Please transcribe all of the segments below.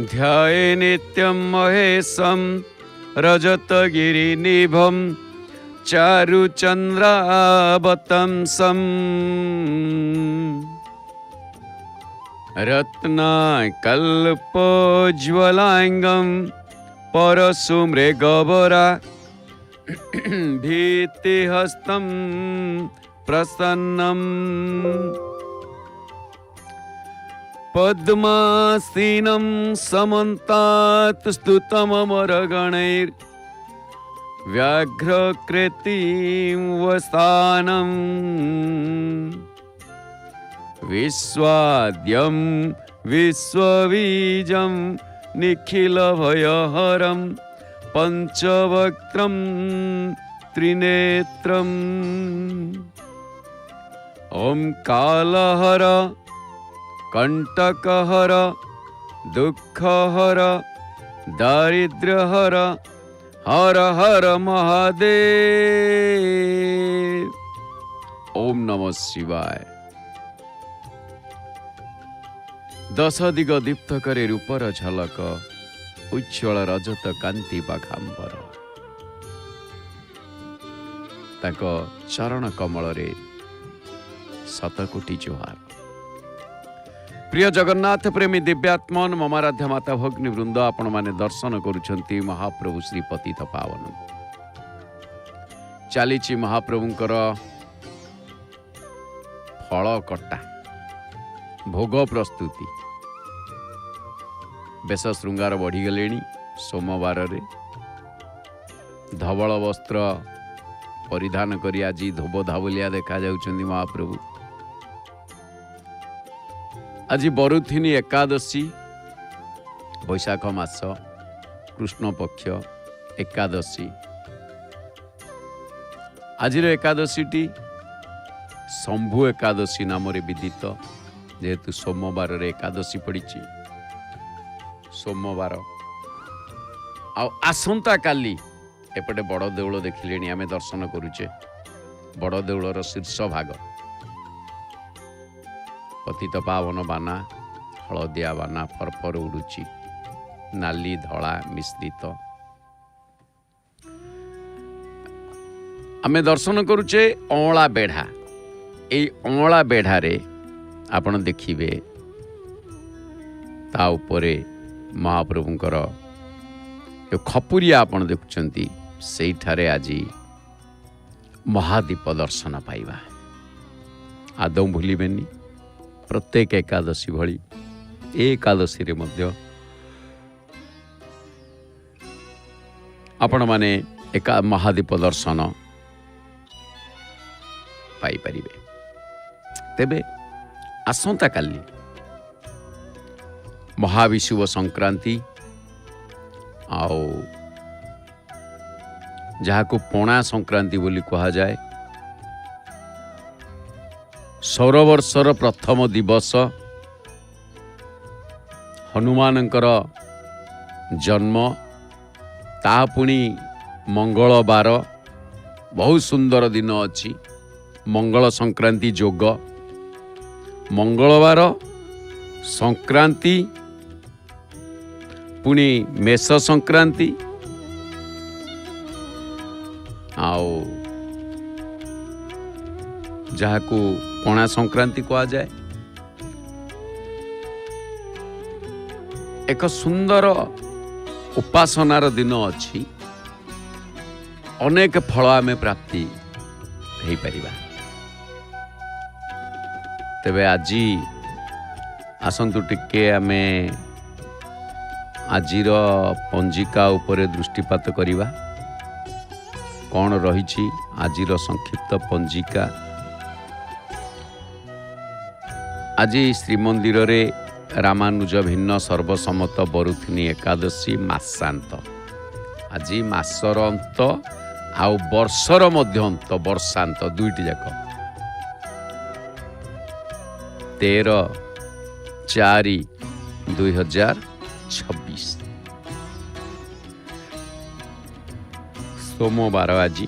ध्याये नित्यं महेशं रजतगिरिनिभं चारुचन्द्रावतंसं रत्नाकल्पोज्ज्वलाङ्गं परशुमृगवरा भीतिहस्तं प्रसन्नम् पद्मासीनं समन्तात् स्तुतममरगणैर्व्याघ्रकृतिं वसानम् विश्वाद्यं विश्वबीजं निखिलभयहरं पञ्चवक्त्रं त्रिनेत्रम् ॐ कालहर कंटकहर दुःखहर दारिद्र्यहर हर हर महादेव। ओम नमः शिवाय। दश दिग दीप्त करे रूपर झलक उज्ज्वल रजत कांति बाघांबर ताक चरण कमल रे शतकोटी जोहार। प्रिय जगन्नाथ प्रेमी दिव्यात्मन ममाराध्य माता भगिनी वृंद आपण माने दर्शन करुछंती महाप्रभु श्री पतित पावन चलीची महाप्रभुंकर फल कटा भोग प्रस्तुति बेश श्रृंगार बढ़ीगले सोमवार रे धवल वस्त्र परिधान करी आज धोब धावलिया देखा जाउछंती महाप्रभु। आज बरुथिनी एकादशी बैशाख मास कृष्ण पक्ष एकादशी। आज एकादशी टी शंभु एकादशी नाम विदित जेहेतु सोमवार रे एकादशी पड़ी सोमवार आसंता काली एपटे बड़ देउल देखिले आम दर्शन करुचे। बड़ देउलर शीर्ष भाग पतित पावन बाना हलदिया बाना फरफर उड़ुची नाली धला मिश्रित आमे दर्शन करुचे। अँला बेढ़ा यही अँला बेढ़ारे आपण देखिबे ता उपरे महाप्रभुंकर जो खपुरिया आपण देखुचंती सेठारे आज महादीप दर्शन पाइबा। आदौ भूलिबेनी प्रत्येक एकादशी भली एकादशी रे मध्य आपण माने एका महादीप दर्शन पाई परिबे। तेबे आसंता काली महाविषुव संक्रांति आओ जहाको पणा संक्रांति बोली कहा जाए। सौरवर्षर प्रथम दिवस हनुमानंकर जन्म ता पुणी मंगलवार बहुत सुंदर दिन अच्छी मंगल संक्रांति जोग मंगलवार संक्रांति पुणी मेष संक्रांति आओ जहाको पणा संक्रांति कहा जाए। एक सुंदर उपासनार दिन अच्छी अनेक फल आमे प्राप्ति हो पारिबा। तेबे आजी आसंतु टिके आमे आजिर पंजिका उपरे दृष्टिपात करिबा। कौन रही आजिर संक्षिप्त पंजिका। आज श्रीमंदिर रे रामानुज भिन्न सर्वसम्मत बरुथिनी एकादशी मासांत। आज मासर अंत आउ वर्षर मध्य अंत वर्षांत दुईटी जाक 13/4/2026 सोमवार। आज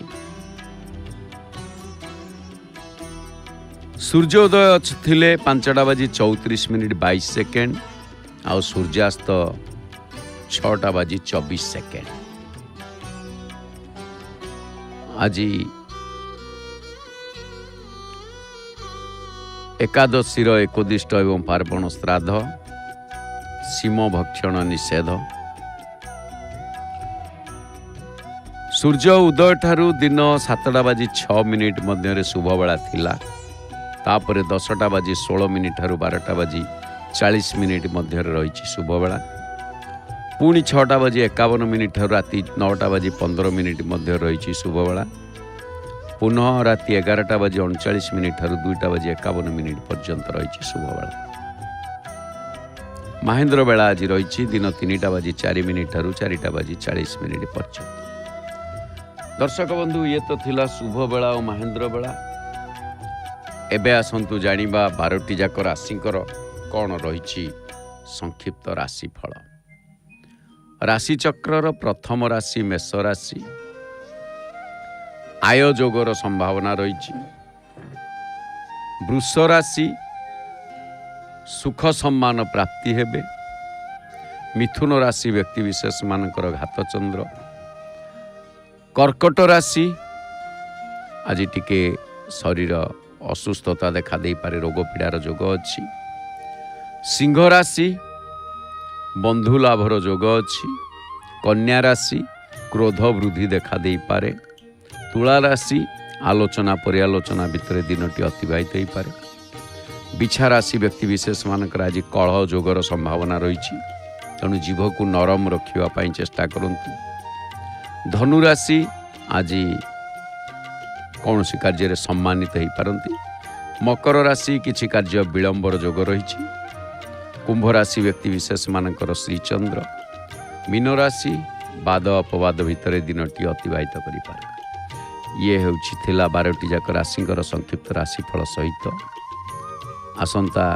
सूर्योदय थिले 5:34:22 आउ सूर्यास्त 6:24 आज एकादशीर एकोदिष्ट एवं पार्वण श्राद्ध सीम भक्षण निषेध सूर्य उदय ठारू दिन 7:06 मध्य शुभबेला थिला तापर 10:16 ठारू 12:40 मध्य रही शुभबेला पुणी 6:51 ठारू राति 9:15 मध्य रही शुभबेला पुनः राति 11:39 ठारू 2:51 पर्यंत रही शुभबेला महेंद्र बेला आज रही दिन 3:04 ठारू 4:40 पर्यंत। दर्शक बंधु ये तो थिला शुभ बेला और महेंद्र बेला। एबे आसंतु जानिबा 12टी जाक राशिंकर कौन रही संक्षिप्त राशिफल। राशि चक्रर प्रथम राशि मेष राशि आय जोगर संभावना रही। वृष राशि सुख सम्मान प्राप्ति हेबे। मिथुन राशि व्यक्ति विशेष मानकर घातचंद्र। कर्कट राशि आज टिके शरीर असुस्थता देखा दे पारे रोग पीड़ार जोग अच्छी। सिंह राशि बंधु लाभर जोग अच्छी। कन्या राशि क्रोध वृद्धि देखा दे पारे। तुला राशि आलोचना पर्यालोचना भितर दिनटी अतिबाहित हो पारे। बिछा राशि व्यक्ति विशेष मानकर आज कलह जोगर संभावना रही। तेणु जीव को नरम रखापी चेष्टा करंतु। धनु राशि आज कौन सी कार्य सम्मानित हो पारती। मकर राशि किछि कार्य विलंबर जोग रही। कुंभ राशि व्यक्ति विशेष मानकर श्रीचंद्र। मीन राशि बाद अपवाद भितर दिनटी अतिबाहित करि पारे। ये हेउछि थिला 12टी जाक राशिंकर संक्षिप्त राशिफल सहित आसंता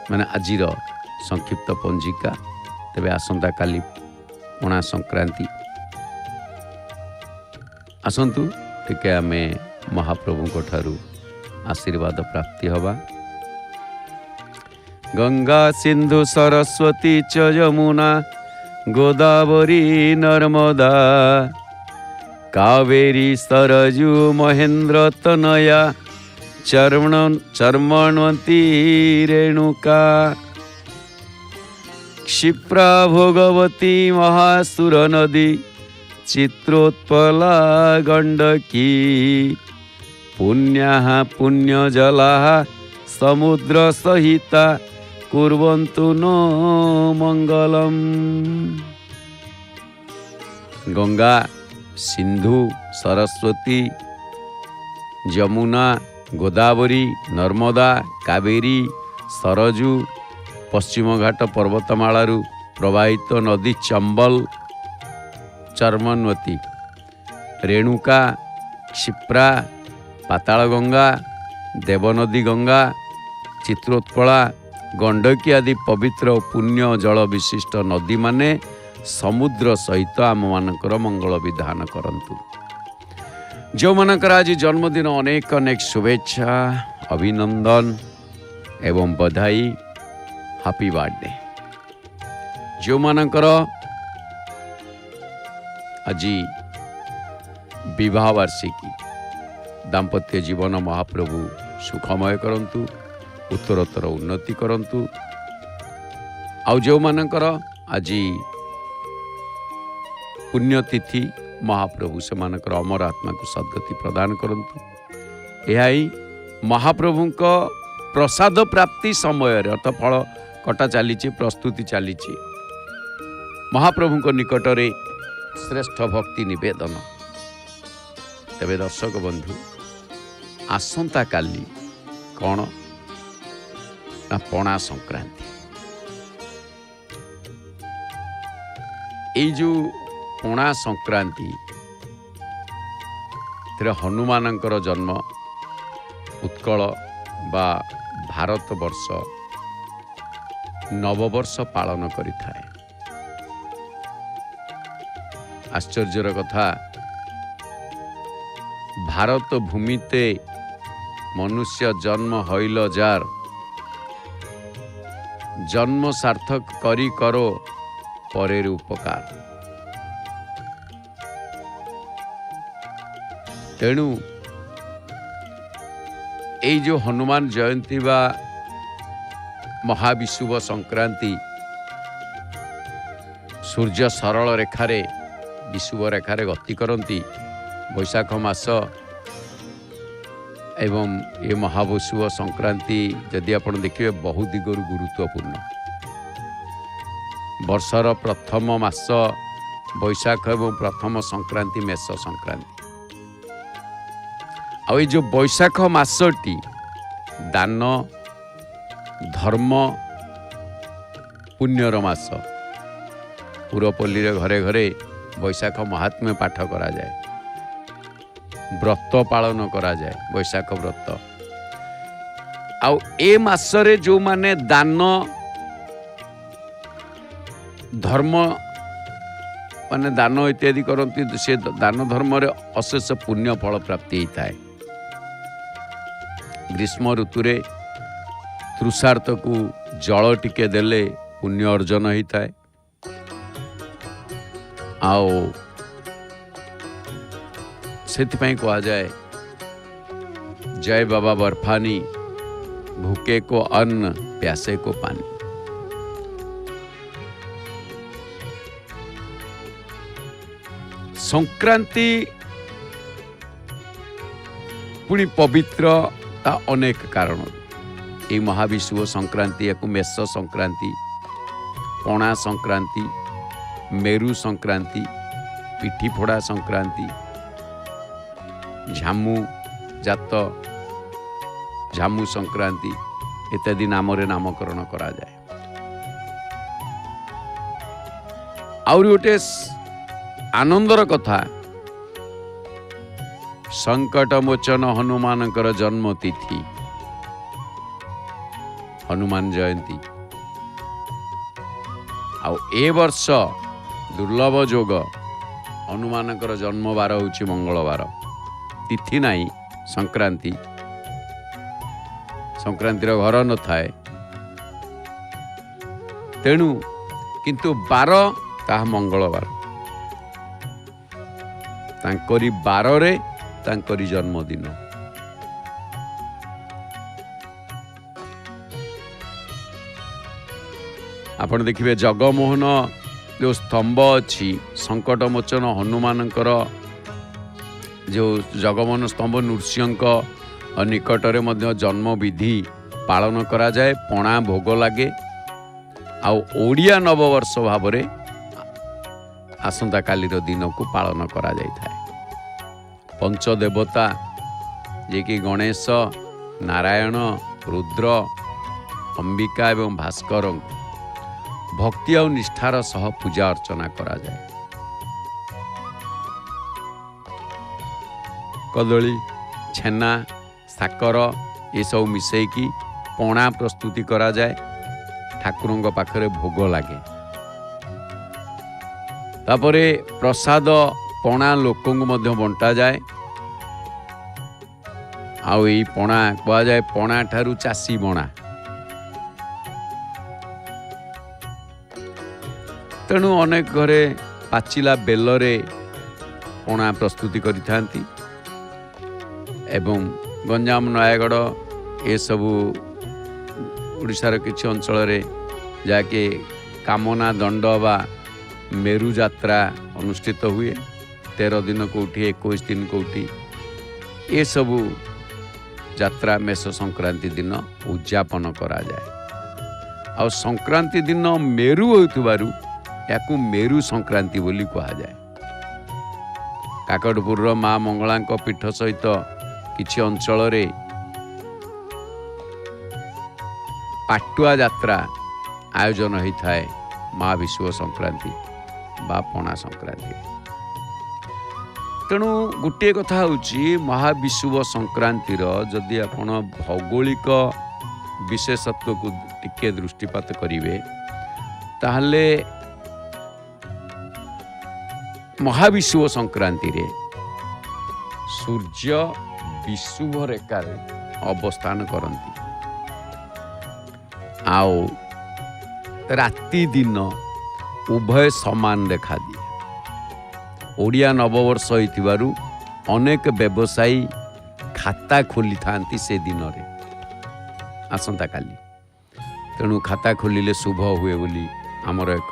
माने आजिर संक्षिप्त पंजिका। तेबे आसंता काली पणा संक्रांति। आसंतु टिके आमे महाप्रभु ठारू आशीर्वाद प्राप्ति हवा। गंगा सिंधु सरस्वती च यमुना गोदावरी नर्मदा कावेरी सरजू महेंद्र तनया चर्मण्वती रेणुका क्षिप्रा भोगवती महासुर नदी चित्रोत्पला गंडकी पुण्या पुण्यजला समुद्र सहिता कुर्वन्तु नो मंगलम। गंगा सिंधु सरस्वती यमुना गोदावरी नर्मदा कावेरी सरजू पश्चिम घाट पर्वतमालू प्रवाहित नदी चंबल चर्मन्वती रेणुका क्षिप्रा पाताल गंगा देवनदी गंगा चित्रोत्पला गंडकी आदि पवित्र और पुण्य जल विशिष्ट नदी माने समुद्र सहित आम मानकर मंगल विधान करंतु। जो मानकर आज जन्मदिन अनेक अनेक शुभेच्छा अभिनंदन एवं बधाई हैप्पी बर्थडे। जो मानकर आज विवाह वार्षिकी दाम्पत्य जीवन महाप्रभु सुखमय करंतु उत्तरोत्तर उन्नति करंतु। आउ जो मानकर आज पुण्यतिथि महाप्रभु से मानकर अमर आत्मा को सद्गति प्रदान करंतु। यह महाप्रभु प्रसाद प्राप्ति समय अर्थ फल कटा चली प्रस्तुति चली महाप्रभु निकट में श्रेष्ठ भक्ति निवेदन। तेबे दर्शक बंधु आसंता काली कौन ना पणा संक्रांति। ये जो पणा संक्रांति हनुमानंकर जन्म उत्कल बा भारत वर्ष नववर्ष पालन करिथाए। आश्चर्यर कथा भारत भूमिते मनुष्य जन्म हईल जार जन्म सार्थक करी करो परेर उपकार। तेणु ये जो हनुमान जयंती बा महाविषुव संक्रांति सूर्य सरल रेखारे विषुव रेखारे गति करती बैशाख मास एवं ये महाविषुव संक्रांति जदि आप देखिए बहु दिगरु गुरुत्वपूर्ण। वर्षर प्रथम मास बैशाख एवं प्रथम संक्रांति मेष संक्रांति। आ जो बैशाख मासटी दान धर्म पुण्यर मास। पुरपल्ली घरे घरे बैशाख महात्म्य पाठ करा जाए, व्रत पालन करा जाए, बैशाख व्रत। आउ ए मासरे जो माने दान धर्म माने दान इत्यादि करती से दान धर्म रे अशेष पुण्य फल प्राप्ति होता है। ग्रीष्म ऋतुरे तृषार्थ को जल टिके देले पुण्य अर्जन होता है। आओ सेथिपाई कहा जाए जय बाबा बर्फानी, भूखे को अन्न प्यासे को पानी। संक्रांति पुणी पवित्र अनेक कारण। ये महाविषुव संक्रांति या मेष संक्रांति, पणा संक्रांति, मेरु संक्रांति, पिठी फोड़ा संक्रांति, झामू जात झामू संक्रांति इत्यादि नाम नामकरण करा जाए। आउरी गोटे आनंदर कथा, संकट मोचन हनुमानकर जन्म तिथि हनुमान जयंती। आउ ए वर्ष दुर्लभ जोग हनुमानकर जन्म बार होछि मंगलवार, तिथि नाही संक्रांति। संक्रांतिर घर न थाए, तेणु किंतु बार ताहा मंगलवार। तांकरी बारे तांकरी जन्मदिन। आपण देखिए जगमोहन जो स्तंभ अच्छी संकट मोचन हनुमानकर जो जगमोहन स्तंभ नृसिंह निकटरे मध्य जन्म विधि पालन करा जाए, पणा भोग लगे। आउ ओडिया नववर्ष भाव में आसंता कालीर दिन को पालन करा जाय थाए। पंचदेवता जे कि गणेश, नारायण, रुद्र, अंबिका एवं भास्कर भक्ति और निष्ठार सह पूजा अर्चना करा जाए। कदली छेना साकर ये सब मिसेकी पणा प्रस्तुति करा जाए, ठाकुरों पाखरे भोग लगे। तापरे प्रसाद पणा लोक बंटा जाए। आउ यही पणा कह जाए पणा ठारू चासी बणा। तेणु अनेक घरे पाचिला बेलरे पणा प्रस्तुति करिथांती एवं गंजाम नयागढ़ ये सबू ओडिशार किछि अंचल रे जाके कामना दंड बा मेरु यात्रा अनुष्ठित हुए। 13 दिन कोठी 21 दिन कोठी ये सबू यात्रा मेष संक्रांति दिन उद्यापन करा जाए। आ संक्रांति दिन मेरु होइतबारु याकू मेरु संक्रांति बोली कहा जाए। काकटपुर माँ मंगला पीठ सहित किछि अंचल रे पाटुआ यात्रा आयोजन होता है महाविषुव संक्रांति बा पणा संक्रांति। तेणु गोटे कथा होची महाविषुव संक्रांतिर जदि आपण भौगोलिक विशेषत्व को टिके दृष्टिपात करिवे ताहले महाविषुव संक्रांति रे सूर्य विषुव रेखारे अवस्थान करती। आओ ରାତି ଦିନ ଉଭୟ ସମାନ ଦେଖାଦିଏ। ଓଡ଼ିଆ ନବବର୍ଷ ହୋଇଥିବାରୁ ଅନେକ ବ୍ୟବସାୟୀ ଖାତା ଖୋଲିଥାନ୍ତି ସେ ଦିନରେ, ଆସନ୍ତାକାଲି। ତେଣୁ ଖାତା ଖୋଲିଲେ ଶୁଭ ହୁଏ ବୋଲି ଆମର ଏକ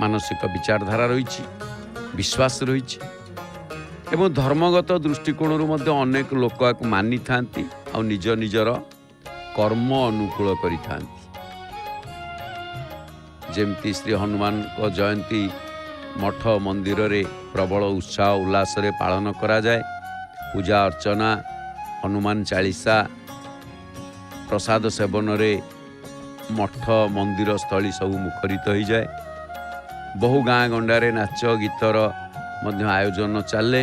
ମାନସିକ ବିଚାରଧାରା ରହିଛି, ବିଶ୍ୱାସ ରହିଛି ଏବଂ ଧର୍ମଗତ ଦୃଷ୍ଟିକୋଣରୁ ମଧ୍ୟ ଅନେକ ଲୋକ ଏହାକୁ ମାନିଥାନ୍ତି ଆଉ ନିଜ ନିଜର କର୍ମ ଅନୁକୂଳ କରିଥାନ୍ତି। ଯେମିତି ଶ୍ରୀ ହନୁମାନଙ୍କ ଜୟନ୍ତୀ ମଠ ମନ୍ଦିରରେ ପ୍ରବଳ ଉତ୍ସାହ ଉଲ୍ଲାସରେ ପାଳନ କରାଯାଏ। ପୂଜା ଅର୍ଚ୍ଚନା, ହନୁମାନ ଚାଳିଶା, ପ୍ରସାଦ ସେବନରେ ମଠ ମନ୍ଦିର ସ୍ଥଳୀ ସବୁ ମୁଖରିତ ହୋଇଯାଏ। ବହୁ ଗାଁ ଗଣ୍ଡାରେ ନାଚ ଗୀତର ମଧ୍ୟ ଆୟୋଜନ ଚାଲେ।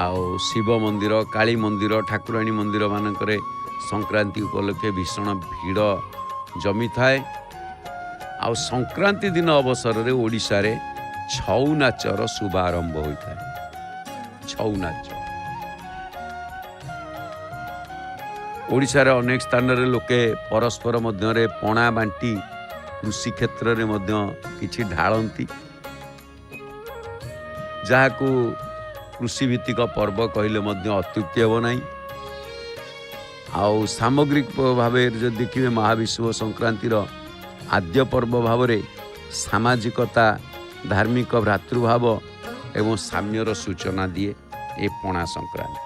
ଆଉ ଶିବ ମନ୍ଦିର, କାଳୀ ମନ୍ଦିର, ଠାକୁରାଣୀ ମନ୍ଦିର ମାନଙ୍କରେ ସଂକ୍ରାନ୍ତି ଉପଲକ୍ଷେ ଭୀଷଣ ଭିଡ଼ ଜମିଥାଏ। ଆଉ ସଂକ୍ରାନ୍ତି ଦିନ ଅବସରରେ ଓଡ଼ିଶାରେ ଛଉ ନାଚର ଶୁଭାରମ୍ଭ ହୋଇଥାଏ। ଛଉ ନାଚ ଓଡ଼ିଶାରେ ଅନେକ ସ୍ଥାନରେ ଲୋକେ ପରସ୍ପର ମଧ୍ୟରେ ପଣା ବାଣ୍ଟି କୃଷି କ୍ଷେତ୍ରରେ ମଧ୍ୟ କିଛି ଢାଳନ୍ତି, ଯାହାକୁ କୃଷିଭିତ୍ତିକ ପର୍ବ କହିଲେ ମଧ୍ୟ ଅତ୍ୟୁକ୍ତି ହେବ ନାହିଁ। ଆଉ ସାମଗ୍ରିକ ଭାବେ ଯଦି ଦେଖିବେ ମହାବିଷୁବ ସଂକ୍ରାନ୍ତିର ଆଦ୍ୟ ପର୍ବ ଭାବରେ ସାମାଜିକତା, ଧାର୍ମିକ ଭ୍ରାତୃଭାବ ଏବଂ ସାମ୍ୟର ସୂଚନା ଦିଏ ଏ ପଣା ସଂକ୍ରାନ୍ତି।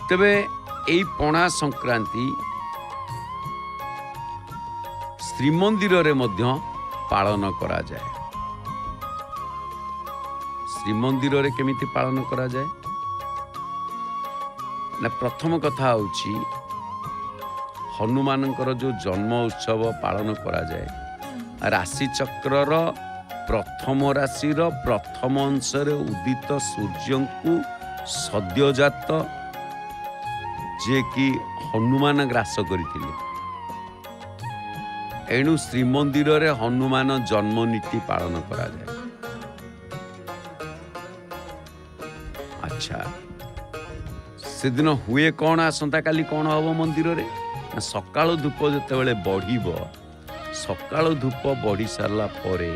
ତେବେ ଏହି ପଣା ସଂକ୍ରାନ୍ତି ଶ୍ରୀମନ୍ଦିରରେ ମଧ୍ୟ ପାଳନ କରାଯାଏ। ଶ୍ରୀମନ୍ଦିରରେ କେମିତି ପାଳନ କରାଯାଏ ନା, ପ୍ରଥମ କଥା ହେଉଛି ହନୁମାନଙ୍କର ଯେଉଁ ଜନ୍ମ ଉତ୍ସବ ପାଳନ କରାଯାଏ, ରାଶିଚକ୍ରର ପ୍ରଥମ ରାଶିର ପ୍ରଥମ ଅଂଶରେ ଉଦିତ ସୂର୍ଯ୍ୟଙ୍କୁ ସଦ୍ୟଜାତ ଯିଏକି ହନୁମାନ ଗ୍ରାସ କରିଥିଲେ, ଏଣୁ ଶ୍ରୀମନ୍ଦିରରେ ହନୁମାନ ଜନ୍ମ ନୀତି ପାଳନ କରାଯାଏ। ଆଚ୍ଛା, ସେଦିନ ହୁଏ କ'ଣ? ଆସନ୍ତାକାଲି କ'ଣ ହବ ମନ୍ଦିରରେ ନା, ସକାଳ ଧୂପ ଯେତେବେଳେ ବଢ଼ିବ, ସକାଳ ଧୂପ ବଢ଼ି ସାରିଲା ପରେ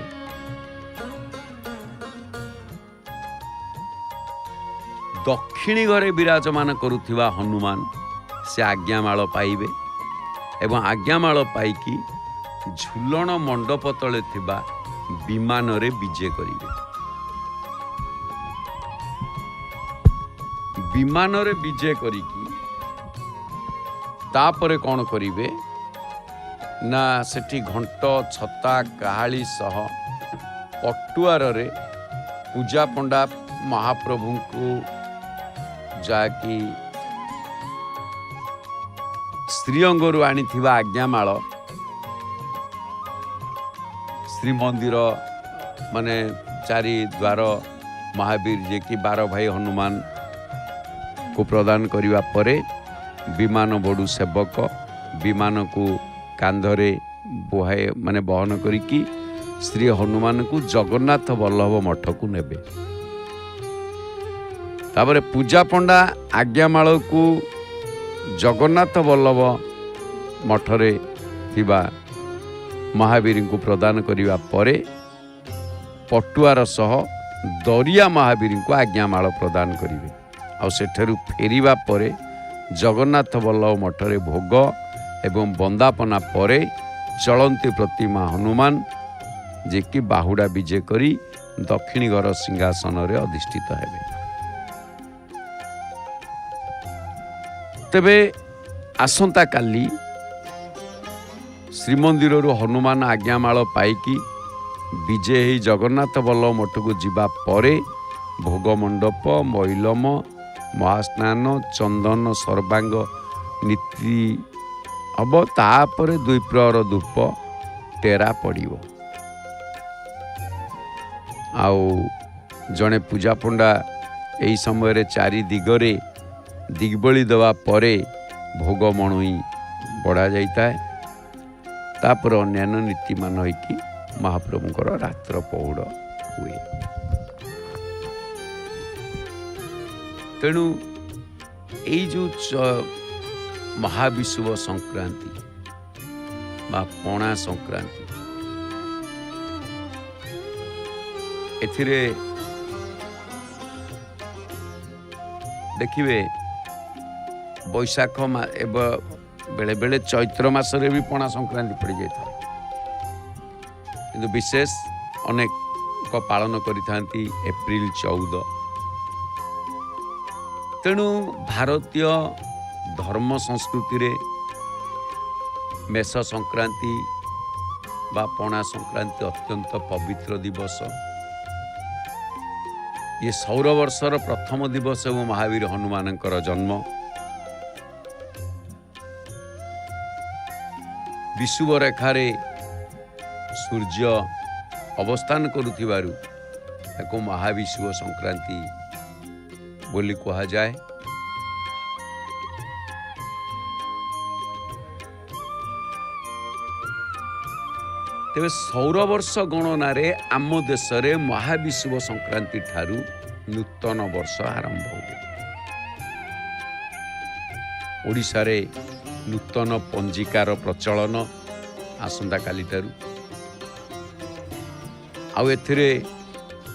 ଦକ୍ଷିଣୀ ଘରେ ବିରାଜମାନ କରୁଥିବା ହନୁମାନ ସେ ଆଜ୍ଞାମାଳ ପାଇବେ ଏବଂ ଆଜ୍ଞାମାଳ ପାଇକି ଝୁଲଣ ମଣ୍ଡପ ତଳେ ଥିବା ବିମାନରେ ବିଜେ କରିବେ। ବିମାନରେ ବିଜେ କରିକି ତାପରେ କ'ଣ କରିବେ ନା, ସେଠି ଘଣ୍ଟ, ଛତା, କାହାଳି ସହ ପଟୁଆରରେ ପୂଜା ପଣ୍ଡା ମହାପ୍ରଭୁଙ୍କୁ, ଯାହାକି ଶ୍ରୀଅଙ୍ଗରୁ ଆଣିଥିବା ଆଜ୍ଞାମାଳ ଶ୍ରୀମନ୍ଦିର ମାନେ ଚାରି ଦ୍ୱାର ମହାବୀର ଯିଏକି 12 ଭାଇ ହନୁମାନଙ୍କୁ ପ୍ରଦାନ କରିବା ପରେ ବିମାନ ବଡ଼ୁ ସେବକ ବିମାନକୁ କାନ୍ଧରେ ବହନ କରିକି ଶ୍ରୀ ହନୁମାନଙ୍କୁ ଜଗନ୍ନାଥ ବଲ୍ଲଭ ମଠକୁ ନେବେ। ତାପରେ ପୂଜା ପଣ୍ଡା ଆଜ୍ଞାମାଳକୁ ଜଗନ୍ନାଥ ବଲ୍ଲଭ ମଠରେ ଥିବା ମହାବୀରଙ୍କୁ ପ୍ରଦାନ କରିବା ପରେ ପଟୁଆର ସହ ଦରିଆ ମହାବୀରଙ୍କୁ ଆଜ୍ଞାମାଳ ପ୍ରଦାନ କରିବେ। ଆଉ ସେଠାରୁ ଫେରିବା ପରେ ଜଗନ୍ନାଥ ବଲ୍ଲଭ ମଠରେ ଭୋଗ ଏବଂ ବନ୍ଦାପନା ପରେ ଚଳନ୍ତି ପ୍ରତିମା ହନୁମାନ ଯିଏକି ବାହୁଡ଼ା ବିଜେ କରି ଦକ୍ଷିଣୀ ଘର ସିଂହାସନରେ ଅଧିଷ୍ଠିତ ହେବେ। ତେବେ ଆସନ୍ତାକାଲି ଶ୍ରୀମନ୍ଦିରରୁ ହନୁମାନ ଆଜ୍ଞାମାଳ ପାଇକି ବିଜେ ହୋଇ ଜଗନ୍ନାଥ ବଲ୍ଲଭ ମଠକୁ ଯିବା ପରେ ଭୋଗ ମଣ୍ଡପ, ମଇଲମ, ମହାସ୍ନାନ, ଚନ୍ଦନ ସର୍ବାଙ୍ଗ ନୀତି ହେବ। ତାପରେ 2 ପ୍ରହର ଧୂପ ଟେରା ପଡ଼ିବ। ଆଉ ଜଣେ ପୂଜା ପଣ୍ଡା ଏହି ସମୟରେ 4 ଦିଗରେ ଦିଗ୍ବଳି ଦେବା ପରେ ଭୋଗ ମଣୋଇ ବଢ଼ା ଯାଇଥାଏ। ତାପରେ ଅନ୍ୟାନ୍ୟ ନୀତିମାନ ହୋଇକି ମହାପ୍ରଭୁଙ୍କର ରାତ୍ର ପହୁଡ଼ ହୁଏ। ତେଣୁ ଏଇ ଯେଉଁ महाविषुव संक्रांति बा पणा संक्रांति। एथिरे देखिए बैशाख बेले बेले चैत्र मासरे भी पणा संक्रांति पड़ जाए, किंतु विशेष अनेक पालन करिथांती एप्रिल 14। तेणु भारतीय धर्म संस्कृति रे मेष संक्रांति बा पणा संक्रांति अत्यंत पवित्र दिवस। ये सौर वर्षर प्रथम दिवस एवं महावीर हनुमानंकर जन्म। विषुव रेखारे सूर्य अवस्थान करुथिबारु ताको महाविषुव संक्रांति बोली कहा जाए। तेरे सौर वर्ष गणनारे आम देश रे महाविषुव संक्रांति ठारू नूतन वर्ष आरंभ हुए। ओडिशा रे नूतन पंजिकार प्रचलन आसंता काली ठारू। आउ एथिरे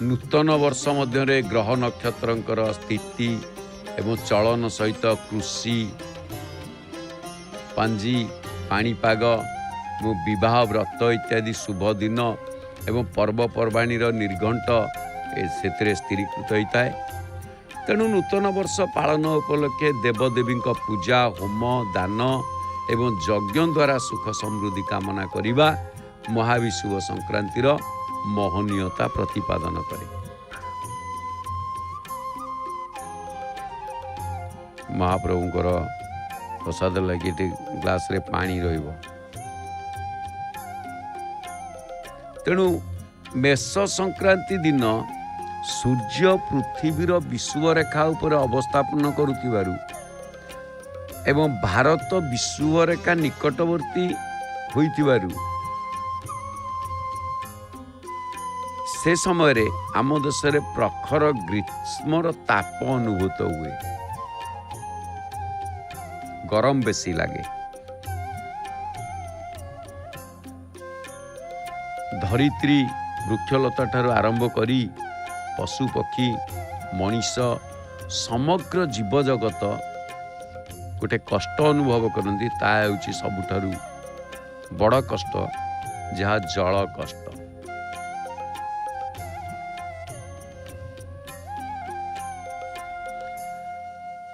नूतन वर्ष मध्य ग्रह नक्षत्रंकर स्थिति एवं चलन सहित कृषि पांजी पाणीपाग विवाह व्रत इत्यादि शुभ दिन एवं पर्वपर्वाणी निर्घंट से स्थिरीकृत होता है। तेणु नूतन वर्ष पालन उपलक्षे देवदेवी पूजा होम दान एवं यज्ञ द्वारा सुख समृद्धि कामना करिबा महाविषुव संक्रांतिर महनीयता प्रतिपादन करे। महाप्रभुंकर प्रसाद लगी ग्लास रे पानी रहिबो। तेणु मेष संक्रांति दिन सूर्य पृथ्वीर विषुव रेखा उपर अवस्थापन करुथिबारु एवं भारत विषुव रेखा निकटवर्ती होइथिबारु से समय रे आम देश रे प्रखर ग्रीष्मर ताप अनुभूत हुए, गरम बेसी लागे। धरित्री वृक्षलता ठारू आरंभ करी पशु पक्षी मनीष समग्र जीव जगत गोटे कष्ट अनुभव करती। ता हेउची सबुठारू बड़ कष्ट, जहा जल कष्ट।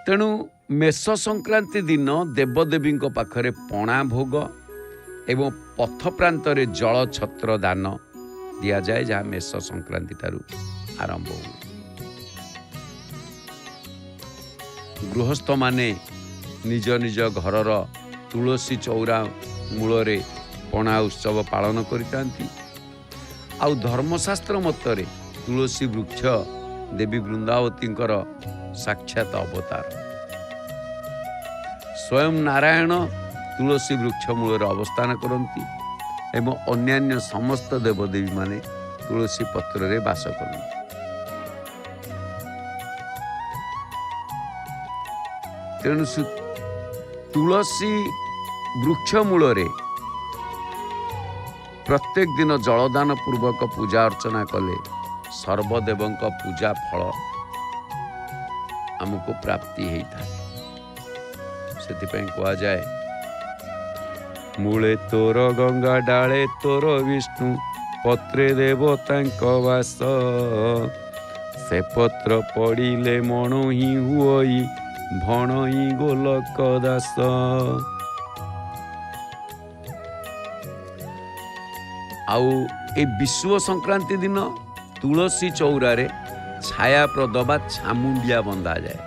तेणु मेष संक्रांति दिन देवदेवी पाखरे पणा भोग एवं पथ प्रांत रे जल छत्र दान दिया जाए, जहाँ मेष संक्रांति ठारू आरंभ हुए। गृहस्थ माने निज निज घरर तुलसी चौरा मूलरे पणा उत्सव पालन करितांती। आउ धर्मशास्त्र मतरे तुलसी वृक्ष देवी वृंदावतींकर साक्षात अवतार। स्वयं नारायण तुलसी वृक्ष मूल अवस्थान करती एवं अन्यान्य समस्त देवदेवी माने तुलसी पत्र रे वास करती। तेणु तुलसी वृक्ष मूल प्रत्येक दिन जलदान पूर्वक पूजा अर्चना कले सर्वदेवों पूजा फल आमको प्राप्ति होता है। सेथिपाई कहा जाए मूले तोर गंगा डाले तोर विष्णु पत्रे देवतांक वास से पत्र पड़िले मन ही हुई भण ही गोलक दास। आउ ए विषुव संक्रांति दिन तुलसी चौरा रे छाया प्रदबा छामुंडिया बंधा जाए।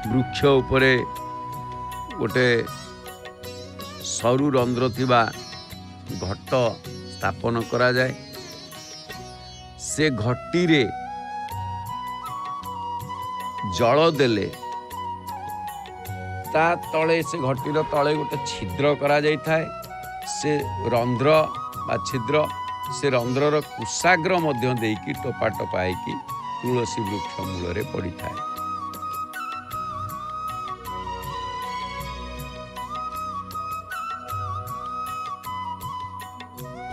वृक्ष उपरे गोटे सरु रंध्र थिबा घट स्थापन करा जाए। से घटी रे जल देले ता तले से घटीर तले गोटे छिद्र करा जाई थाए। से रंध्र बा छिद्र से रंध्रर कुशाग्र मध्य देकी टोपा टोपा होइकी तुलसी वृक्ष मूल पड़ी थाए।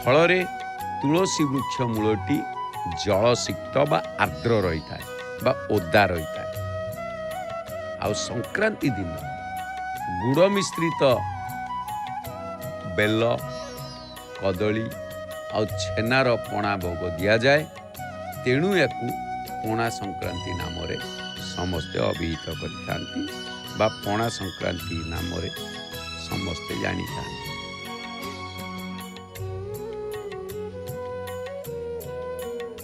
ଫଳରେ ତୁଳସୀ ବୃକ୍ଷ ମୂଳଟି ଜଳସିକ୍ତ ବା ଆର୍ଦ୍ର ରହିଥାଏ ବା ଓଦା ରହିଥାଏ। ଆଉ ସଂକ୍ରାନ୍ତି ଦିନ ଗୁଡ଼ ମିଶ୍ରିତ ବେଲ କଦଳୀ ଆଉ ଛେନାର ପଣା ଭୋଗ ଦିଆଯାଏ। ତେଣୁ ୟାକୁ ପଣା ସଂକ୍ରାନ୍ତି ନାମରେ ସମସ୍ତେ ଅଭିହିତ କରିଥାନ୍ତି ବା ପଣା ସଂକ୍ରାନ୍ତି ନାମରେ ସମସ୍ତେ ଜାଣିଥାନ୍ତି।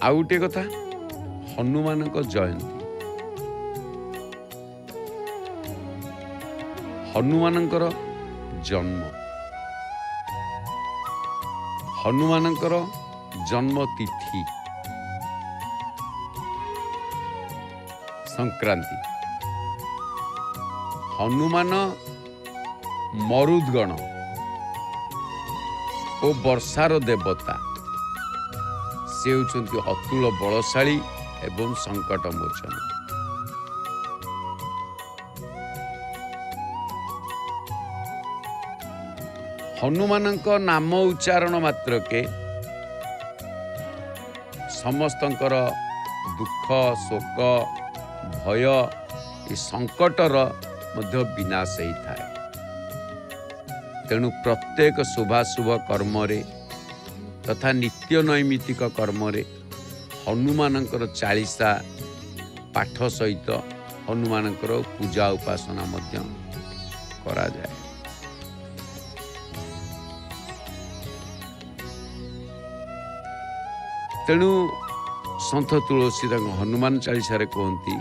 ଆଉ ଗୋଟିଏ କଥା, ହନୁମାନଙ୍କ ଜୟନ୍ତୀ। ହନୁମାନଙ୍କର ଜନ୍ମ, ହନୁମାନଙ୍କର ଜନ୍ମ ତିଥି ସଂକ୍ରାନ୍ତି। ହନୁମାନ ମରୁଦ୍ଗଣ ଓ ବର୍ଷାର ଦେବତା। ସେ ହେଉଛନ୍ତି ଅତୁଳ ବଳଶାଳୀ ଏବଂ ସଙ୍କଟ ମୋଚନ। ହନୁମାନଙ୍କ ନାମ ଉଚ୍ଚାରଣ ମାତ୍ରକେ ସମସ୍ତଙ୍କର ଦୁଃଖ ଶୋକ ଭୟ ଏ ସଙ୍କଟର ମଧ୍ୟ ବିନାଶ ହେଇଥାଏ। ତେଣୁ ପ୍ରତ୍ୟେକ ଶୁଭାଶୁଭ କର୍ମରେ ତଥା ନିତ୍ୟ ନୈମିତିକ କର୍ମରେ ହନୁମାନଙ୍କର ଚାଳିଶା ପାଠ ସହିତ ହନୁମାନଙ୍କର ପୂଜା ଉପାସନା ମଧ୍ୟ କରାଯାଏ। ତେଣୁ ସନ୍ଥ ତୁଳସୀ ତାଙ୍କ ହନୁମାନ ଚାଳିଶାରେ କୁହନ୍ତି,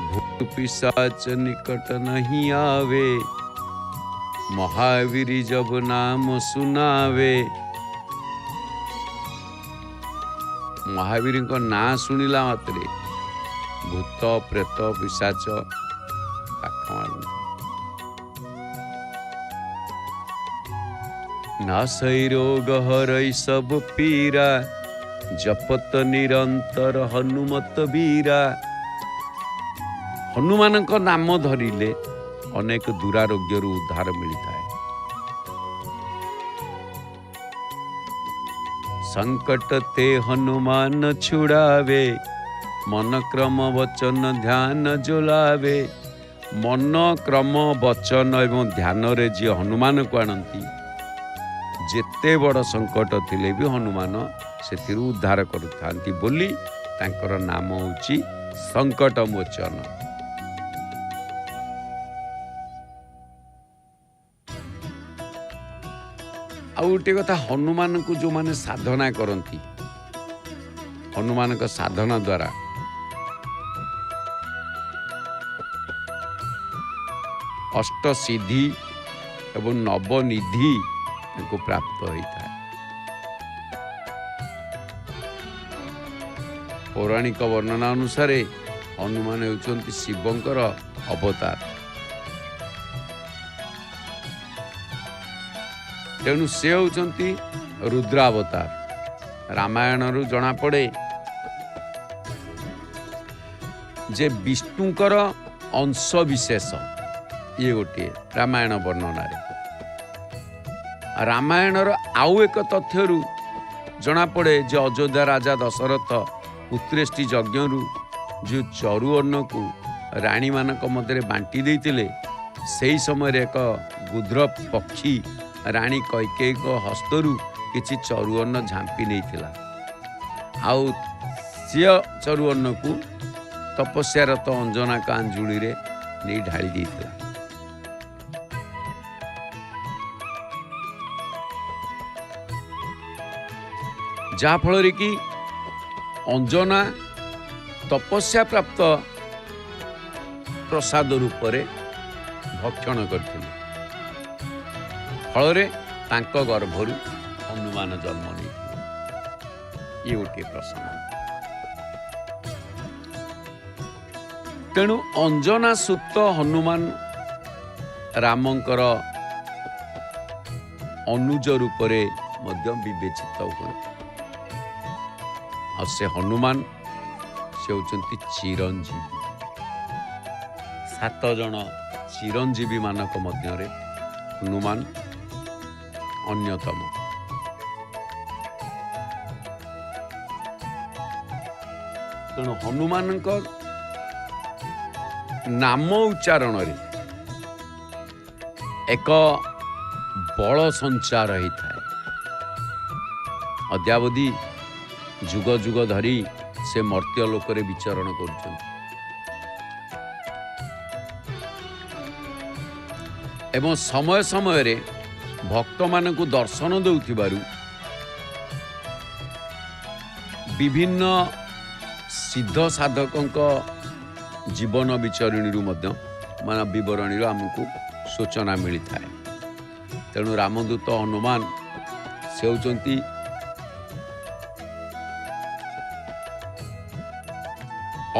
ଭୂତ ପିଶାଚ ନିକଟ नहीं आवे, महावीर जब नाम सुनावे। महावीर ना शुणिला मात्रे भूत प्रेत पिशाच पाख मारती। नासई रोग हरई सब पीरा, जपत निरंतर हनुमत वीरा। हनुमानक नाम धरिले अनेक दुरारोग्यरू उद्धार मिलता है। संकट ते हनुमान छुड़ावे, मन क्रम वचन ध्यान जोलावे। मन क्रम वचन एवं ध्यान रे जी हनुमान को आणती, जेते बड़ संकट थिले भी हनुमान सेथिरु उद्धार करुथांती बोली तांकर नाम होची संकट मोचन। आउ गोटे कथा, हनुमान को जो माने साधना करती, हनुमान का साधना द्वारा अष्ट सिद्धि एवं नवनिधि को प्राप्त होता है। पौराणिक वर्णना अनुसार हनुमान होउछन्ति शिवंकर अवतार। तेणु से होउछन्ति रुद्रावतार। रामायण रु जना पड़े जे विष्णुकर अंश विशेष ये गोटे रामायण वर्णना रे। रामायणर आउ एक तथ्यरू जना पड़े जे अयोध्या राजा दशरथ पुत्रेष्टि यज्ञरू जो चरु अन्न को राणी मानक मध्य बांटी देइतिले, सेही समय एक गुद्र पक्षी राणी कैकेयी को हस्तरू किछि चरु अन्न झांपी नैथिला। आउ सिय चरु अन्न को तपस्यारत अंजना का अंजुली रे नहीं ढाली देइथिला। जहा फल कि अंजना तपस्या प्राप्त प्रसाद रूप में भक्षण करते, फल गर्भरू हनुमान जन्म नहीं। ये गोटे प्रसंग। तेणु अंजना सुत हनुमान रामंकर अनुज रूप विवेचित हुए। और से हनुमान से होचंती चिरंजीवी। 7 जन चिरंजीवी मानक मध्य हनुमान ଅନ୍ୟତମ। ତେଣୁ ହନୁମାନଙ୍କ ନାମ ଉଚ୍ଚାରଣରେ ଏକ ବଳ ସଞ୍ଚାର ହୋଇଥାଏ। ଅଦ୍ୟାବଧି ଯୁଗ ଯୁଗ ଧରି ସେ ମର୍ତ୍ତ୍ୟ ଲୋକରେ ବିଚରଣ କରୁଛନ୍ତି ଏବଂ ସମୟ ସମୟରେ ଭକ୍ତମାନଙ୍କୁ ଦର୍ଶନ ଦେଉଥିବାରୁ ବିଭିନ୍ନ ସିଦ୍ଧ ସାଧକଙ୍କ ଜୀବନ ବିଚରଣୀରୁ ମଧ୍ୟ ବିବରଣୀରୁ ଆମକୁ ସୂଚନା ମିଳିଥାଏ। ତେଣୁ ରାମଦୂତ ହନୁମାନ ସେ ହେଉଛନ୍ତି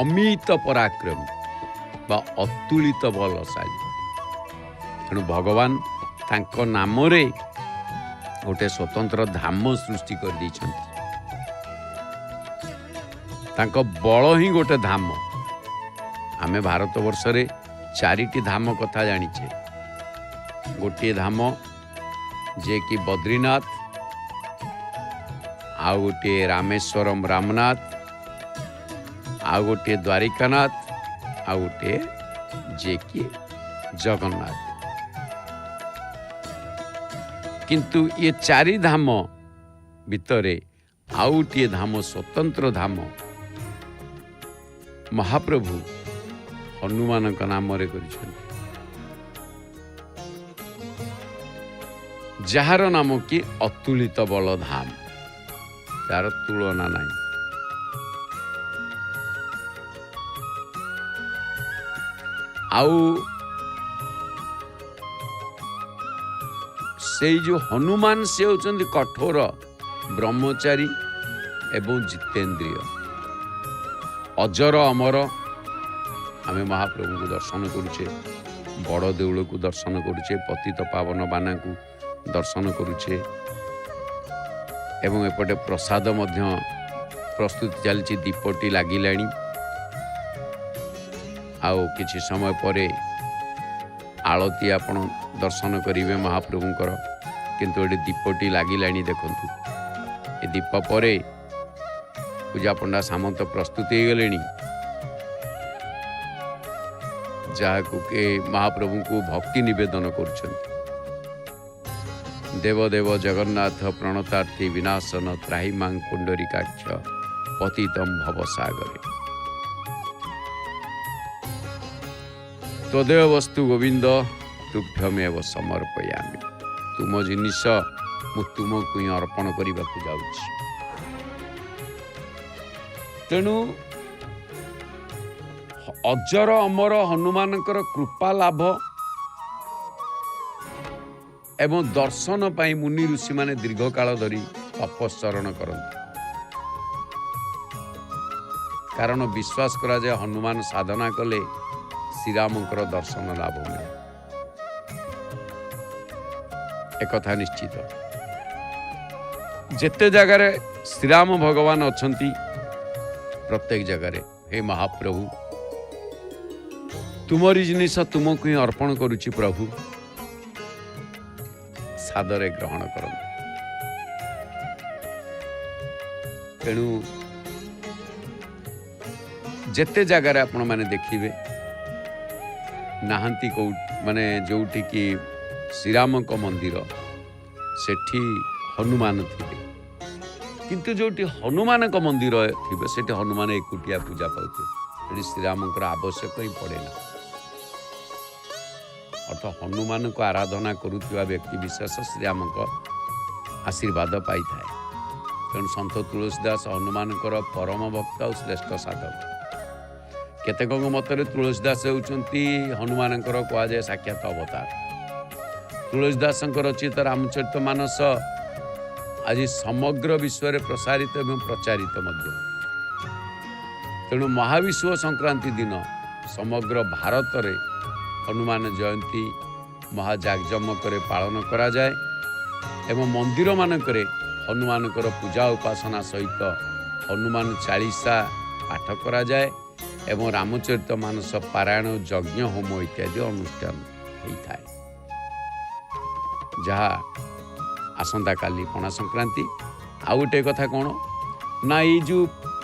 ଅମିତ ପରାକ୍ରମୀ ବା ଅତୁଳିତ ବଳଶାଳୀ। ତେଣୁ ଭଗବାନ ତାଙ୍କ ନାମରେ ଗୋଟେ ସ୍ୱତନ୍ତ୍ର ଧାମ ସୃଷ୍ଟି କରିଦେଇଛନ୍ତି। ତାଙ୍କ ବଳ ହିଁ ଗୋଟେ ଧାମ। ଆମେ ଭାରତ ବର୍ଷରେ 4ଟି ଧାମ କଥା ଜାଣିଛେ। ଗୋଟିଏ ଧାମ ଯିଏକି ବଦ୍ରିନାଥ, ଆଉ ଗୋଟିଏ ରାମେଶ୍ୱରମ ରାମନାଥ, ଆଉ ଗୋଟିଏ ଦ୍ୱାରିକାନାଥ, ଆଉ ଗୋଟିଏ ଯିଏକି ଜଗନ୍ନାଥ। କିନ୍ତୁ ଏ 4 ଧାମ ଭିତରେ ଆଉ ଗୋଟିଏ ଧାମ, ସ୍ୱତନ୍ତ୍ର ଧାମ ମହାପ୍ରଭୁ ହନୁମାନଙ୍କ ନାମରେ କରିଛନ୍ତି, ଯାହାର ନାମ କି ଅତୁଳିତ ବଳ ଧାମ, ଯାହାର ତୁଳନା ନାହିଁ। ଆଉ ସେଇ ଯେଉଁ ହନୁମାନ ସେ ହେଉଛନ୍ତି କଠୋର ବ୍ରହ୍ମଚାରୀ ଏବଂ ଜିତେନ୍ଦ୍ରିୟ, ଅଜର ଅମର। ଆମେ ମହାପ୍ରଭୁଙ୍କୁ ଦର୍ଶନ କରୁଛେ, ବଡ଼ ଦେଉଳକୁ ଦର୍ଶନ କରୁଛେ, ପତିତ ପାବନ ବାନାଙ୍କୁ ଦର୍ଶନ କରୁଛେ ଏବଂ ଏପଟେ ପ୍ରସାଦ ମଧ୍ୟ ପ୍ରସ୍ତୁତି ଚାଲିଛି, ଦୀପଟି ଲାଗିଲାଣି। ଆଉ କିଛି ସମୟ ପରେ ଆଳତି ଆପଣ ଦର୍ଶନ କରିବେ ମହାପ୍ରଭୁଙ୍କର। କିନ୍ତୁ ଏଠି ଦୀପଟି ଲାଗିଲାଣି, ଦେଖନ୍ତୁ। ଏ ଦୀପ ପରେ ପୂଜା ପଣ୍ଡା ସାମନ୍ତ ପ୍ରସ୍ତୁତ ହେଇଗଲେଣି, ଯାହାକୁ କି ମହାପ୍ରଭୁଙ୍କୁ ଭକ୍ତି ନିବେଦନ କରୁଛନ୍ତି। ଦେବ ଦେବ ଜଗନ୍ନାଥ ପ୍ରଣତାର୍ଥୀ ବିନାଶନ ତ୍ରାହି ମାଂ ପୁଣ୍ଡରୀକାକ୍ଷ ପତିତଂ ଭବସାଗରେ। ତଦେବ ବସ୍ତୁ ଗୋବିନ୍ଦ ତୁଭ୍ୟମେବ ସମର୍ପୟାମି। ତୁମ ଜିନିଷ ମୁଁ ତୁମକୁ ହିଁ ଅର୍ପଣ କରିବାକୁ ଯାଉଛି। ତେଣୁ ଅଜର ଅମର ହନୁମାନଙ୍କର କୃପା ଲାଭ ଏବଂ ଦର୍ଶନ ପାଇଁ ମୁନି ଋଷିମାନେ ଦୀର୍ଘକାଳ ଧରି ତପସ୍ସରଣ କରନ୍ତି। କାରଣ ବିଶ୍ୱାସ କରାଯାଏ ହନୁମାନ ସାଧନା କଲେ ଶ୍ରୀରାମଙ୍କର ଦର୍ଶନ ଲାଭ ମିଳେ। ଏକଥା ନିଶ୍ଚିତ। ଯେତେ ଜାଗାରେ ଶ୍ରୀରାମ ଭଗବାନ ଅଛନ୍ତି, ପ୍ରତ୍ୟେକ ଜାଗାରେ ହେ ମହାପ୍ରଭୁ ତୁମରି ଜିନିଷ ତୁମକୁ ହିଁ ଅର୍ପଣ କରୁଛି ପ୍ରଭୁ, ସାଦରେ ଗ୍ରହଣ କରନ୍ତୁ। ତେଣୁ ଯେତେ ଜାଗାରେ ଆପଣମାନେ ଦେଖିବେ ନାହାନ୍ତି ମାନେ ଯେଉଁଠିକି ଶ୍ରୀରାମଙ୍କ ମନ୍ଦିର ସେଠି ହନୁମାନ ଥିବେ, କିନ୍ତୁ ଯେଉଁଠି ହନୁମାନଙ୍କ ମନ୍ଦିର ଥିବେ ସେଠି ହନୁମାନ ଏକୁଟିଆ ପୂଜା ପାଉଥିବେ। ସେଠି ଶ୍ରୀରାମଙ୍କର ଆବଶ୍ୟକ ହିଁ ପଡ଼େ ନା। ଅର୍ଥାତ୍ ହନୁମାନଙ୍କୁ ଆରାଧନା କରୁଥିବା ବ୍ୟକ୍ତି ବିଶେଷ ଶ୍ରୀରାମଙ୍କ ଆଶୀର୍ବାଦ ପାଇଥାଏ। ତେଣୁ ସନ୍ଥ ତୁଳସୀ ଦାସ ହନୁମାନଙ୍କର ପରମ ଭକ୍ତ ଆଉ ଶ୍ରେଷ୍ଠ ସାଧକ। କେତେକଙ୍କ ମତରେ ତୁଳସୀ ଦାସ ହେଉଛନ୍ତି ହନୁମାନଙ୍କର କୁହାଯାଏ ସାକ୍ଷାତ ଅବତାର। ତୁଳସୀ ଦାସଙ୍କ ରଚିତ ରାମଚରିତ ମାନସ ଆଜି ସମଗ୍ର ବିଶ୍ୱରେ ପ୍ରସାରିତ ଏବଂ ପ୍ରଚାରିତ ମଧ୍ୟ। ତେଣୁ ମହାବିଷୁବ ସଂକ୍ରାନ୍ତି ଦିନ ସମଗ୍ର ଭାରତରେ ହନୁମାନ ଜୟନ୍ତୀ ମହାଜାକଜମକରେ ପାଳନ କରାଯାଏ ଏବଂ ମନ୍ଦିରମାନଙ୍କରେ ହନୁମାନଙ୍କର ପୂଜା ଉପାସନା ସହିତ ହନୁମାନ ଚାଳିଶା ପାଠ କରାଯାଏ ଏବଂ ରାମଚରିତ ମାନସ ପାରାୟଣ, ଯଜ୍ଞ, ହୋମ ଇତ୍ୟାଦି ଅନୁଷ୍ଠାନ ହୋଇଥାଏ, ଯାହା आसंता काली पणा संक्रांति। आउ गोटे कथा कौन ना ये जो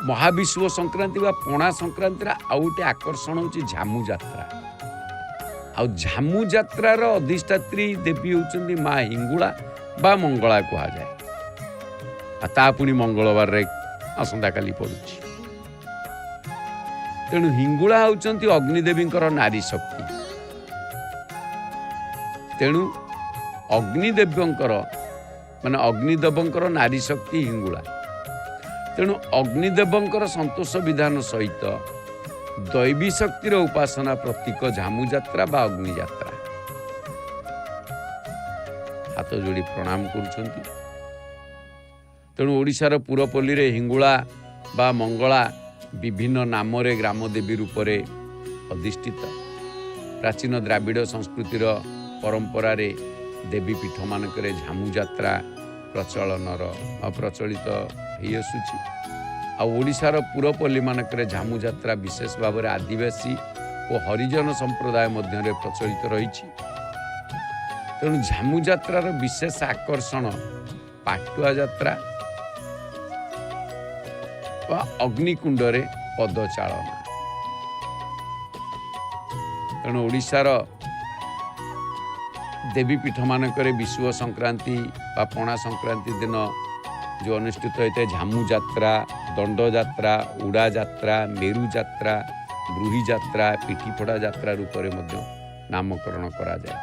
महाविश्व संक्रांति बा पणा संक्रांति आउ गोटे आकर्षण होची झामू यात्रा। आ झामू यात्रार अधिष्ठात्री देवी होचंदी माँ हिंगुला बा मंगला कहा जाए। ता पुणी मंगलवार रे आसंता काली पड़ुची। तेणु हिंगुला होचंती अग्निदेवींकर नारी शक्ति। तेणु अग्निदेवंकर माने अग्निदेवंकर नारी शक्ति हिंगुला। तेणु अग्निदेवंकर संतोष विधान सहित दैवी शक्तिर उपासना प्रतीक झामू यात्रा बा अग्नि यात्रा। हाथ जोड़ी प्रणाम करुछंती। तेणु ओडिशार पुरपल्ली रे हिंगुला बा मंगला विभिन्न नामरे ग्रामदेवी रूपरे अधिष्ठित। प्राचीन द्राविड़ संस्कृतिर परंपरा रे देवी पीठ मानकरे झामू यात्रा प्रचलित होई आसुची। आ ओडिशार पुरपल्ली मानकरे झामू यात्रा विशेष भाव में आदिवासी और हरिजन संप्रदाय मध्य प्रचलित रही। तेणु झामू यात्रार विशेष आकर्षण पाटुआ यात्रा वा अग्निकुंडरे पदचालना। तेणु ओडिशार देवीपीठ मानकरे विश्व संक्रांति बा पणा संक्रांति दिन जो अनुष्ठित होता है झामू यात्रा, दंड यात्रा, उड़ा यात्रा, मेरु यात्रा, ब्रूही यात्रा, पिठीफड़ा यात्रा रूप में नामकरण करा जाए।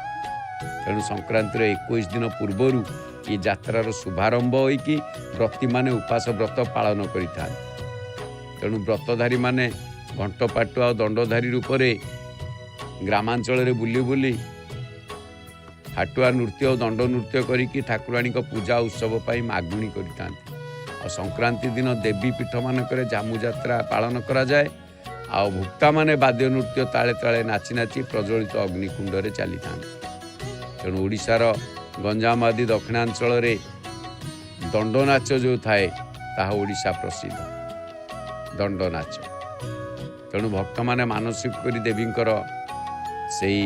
तेणु संक्रांतिर 21 दिन पूर्वर ये यात्रार शुभारंभ होइकि व्रती माने उपास व्रत पालन करिथा। तेणु व्रतधारी माने घंट पाटुआ और दंडधारी रूप में ग्रामांचल बुली बुली हाटुआ नृत्य और दंड नृत्य करिकी ठाकुराणी पूजा उत्सव पाई मागुणी करिथा। और संक्रांति दिन देवी पीठ मानकरे झामू यात्रा पालन करा जाए। आ भुक्ता माने वाद्य नृत्य ताले ताले नाची नाची प्रज्वलित अग्निकुंड रे चली था। तेणु ओडिशार गंजाम आदि दक्षिणांचल रे दंड नाच जो थाए ताहा ओडिशा प्रसिद्ध दंड नाच। तेणु भक्त माने मानसिक करी देवींकर सेई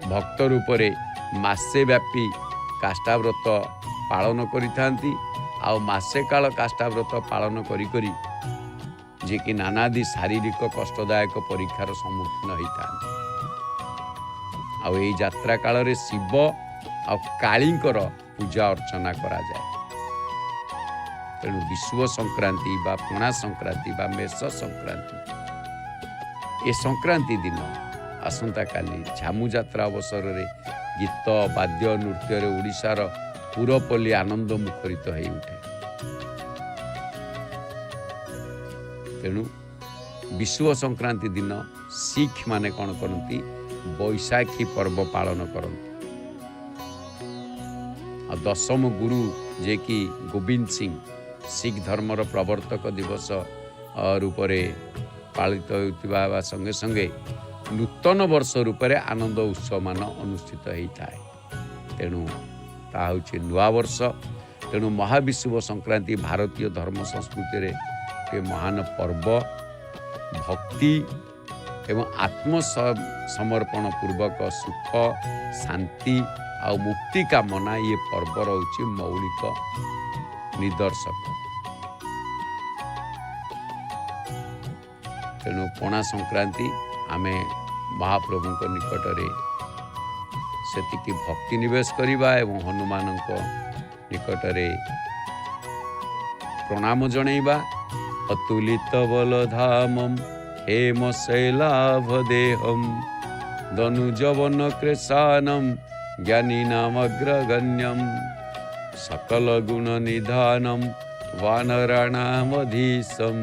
भक्त रूपरे मासे व्यापी काष्ठाव्रत पालन करिथांती। आउ मासे काल काष्ठाव्रत पालन करी करी जे कि नानादि शारीरिक कष्टदायक परीक्षार सम्मुखीन होता। आउ एई यात्रा काल रे शिव आउ कालींकर पूजा अर्चना करा जाए। तेणु विश्व संक्रांति बा पणा संक्रांति बा मेष संक्रांति ए संक्रांति दिन आसंता काली झामू यात्रा अवसर रे गीत वाद्य नृत्य रे ओडिशार पुरपल्ली आनंद मुखरित हो उठे। तेणु विश्व संक्रांति दिन सिख माने कौन करती बैशाखी पर्व पालन करती। दशम गुरु जे कि गोविंद सिंह सिख धर्मर प्रवर्तक दिवस रूपरे पालित होता संगे संगे नूतन वर्ष रूपरे आनंद उत्सव मान अनुष्ठित होता है। तेणु ता हूँ नुआ वर्ष। तेणु महाविश्व संक्रांति भारतीय धर्म संस्कृति रे के महान पर्व भक्ति एवं आत्म समर्पण पूर्वक सुख शांति आ मुक्ति कामना ये पर्व रही मौलिक निदर्शक। तेणु पणा संक्रांति आमे महाप्रभु निकट रे सेतिकी भक्ति निवेश करिबा एवं हनुमान निकट रे प्रणाम जणैबा। अतुलित बलधामम हेम शैलाभ देहम दनुजवन कृशानम ज्ञानी नामग्रगण्यम सकल गुण निधानम वानराणामधीशम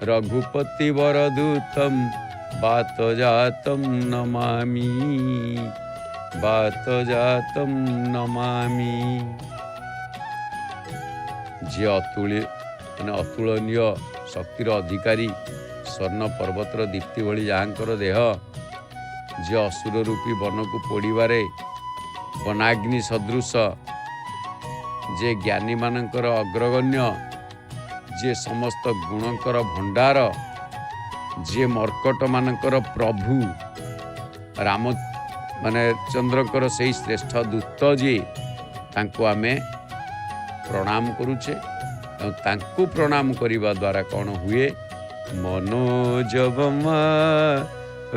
रघुपति वरदूतम बात जातम नमामि बात जातम नमामि। जे अतुलनीय शक्तिर अधिकारी स्वर्ण पर्वतर दीप्ति भली जहाँकर देह जे असुर रूपी वन को पोड़े वनाग्नि सदृश जे ज्ञानी मानकर अग्रगण्य जे समस्त गुणकर भंडार जे मर्कट मानकर प्रभु राम माने चंद्रकर से श्रेष्ठ दूत जे ତାଙ୍କୁ ଆମେ ପ୍ରଣାମ କରୁଛେ। ଆଉ ତାଙ୍କୁ ପ୍ରଣାମ କରିବା ଦ୍ୱାରା କ'ଣ ହୁଏ? ମନୋଜବମା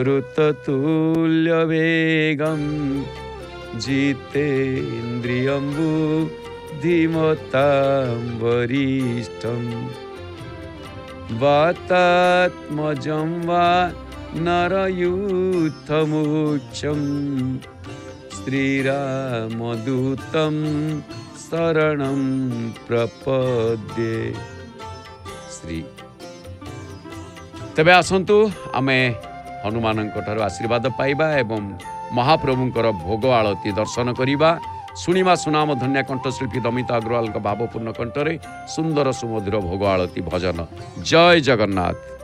ଋତୁଲ୍ୟ ବେଗମ୍ ଜିତେନ୍ଦ୍ରିୟମ୍ବୁ ଧୀମତାଂ ବରିଷ୍ଠମ୍ वातात्मजं वा नरयूथमुक्षं श्रीरामदूतं शरणं प्रपद्ये। श्री तेबे आसन्तु आमे हनुमानंकठारु आशीर्वाद पाइबा एवं महाप्रभुंकर भोग आळती दर्शन करिबा। शुणिमा सुनाम धन्या कंठशिल्पी दमिता अग्रवाल भावपूर्ण कंठरे सुंदर सुमधुर भोग आळती भजन। जय जगन्नाथ।